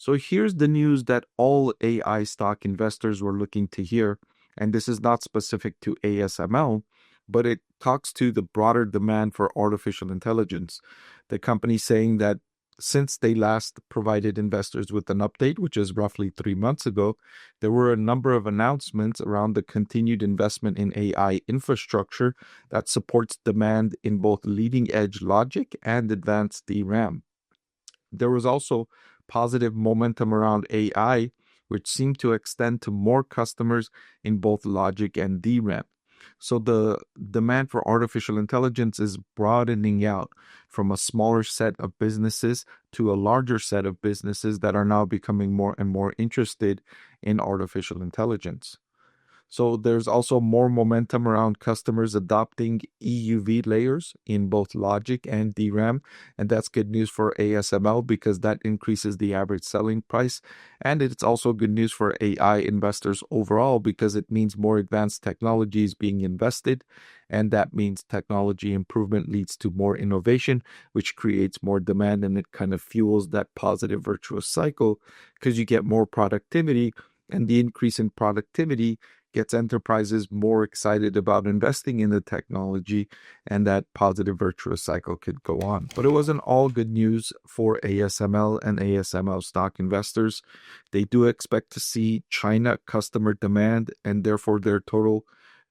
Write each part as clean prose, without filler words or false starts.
So here's the news that all AI stock investors were looking to hear, and this is not specific to ASML, but it talks to the broader demand for artificial intelligence. The company saying that since they last provided investors with an update, which is roughly 3 months ago, there were a number of announcements around the continued investment in AI infrastructure that supports demand in both leading edge logic and advanced DRAM. There was also positive momentum around AI, which seemed to extend to more customers in both logic and DRAM. So the demand for artificial intelligence is broadening out from a smaller set of businesses to a larger set of businesses that are now becoming more and more interested in artificial intelligence. So there's also more momentum around customers adopting EUV layers in both logic and DRAM. And that's good news for ASML because that increases the average selling price. And it's also good news for AI investors overall because it means more advanced technology is being invested. And that means technology improvement leads to more innovation, which creates more demand. And it kind of fuels that positive virtuous cycle because you get more productivity, and the increase in productivity gets enterprises more excited about investing in the technology, and that positive virtuous cycle could go on. But it wasn't all good news for ASML and ASML stock investors. They do expect to see China customer demand and therefore their total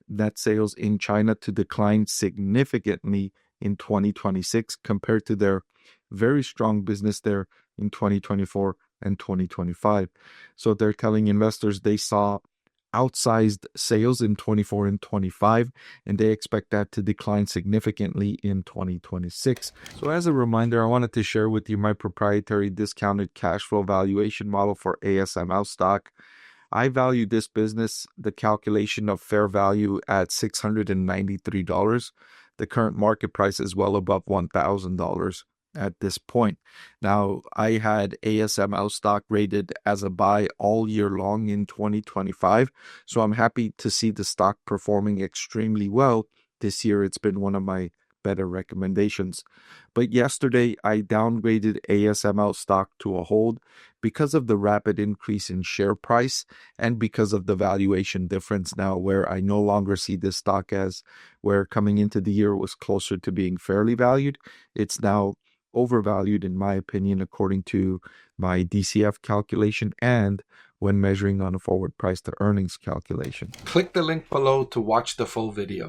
net sales in China to decline significantly in 2026 compared to their very strong business there in 2024 and 2025. So they're telling investors they saw outsized sales in 24 and 25, and they expect that to decline significantly in 2026. So as a reminder, I wanted to share with you my proprietary discounted cash flow valuation model for ASML stock. I value this business, the calculation of fair value, at $693. The current market price is well above $1,000 at this point. Now, I had ASML stock rated as a buy all year long in 2025, so I'm happy to see the stock performing extremely well. This year, it's been one of my better recommendations. But yesterday, I downgraded ASML stock to a hold because of the rapid increase in share price and because of the valuation difference now, where I no longer see this stock as where coming into the year was closer to being fairly valued. It's now overvalued, in my opinion, according to my DCF calculation and when measuring on a forward price to earnings calculation. Click the link below to watch the full video.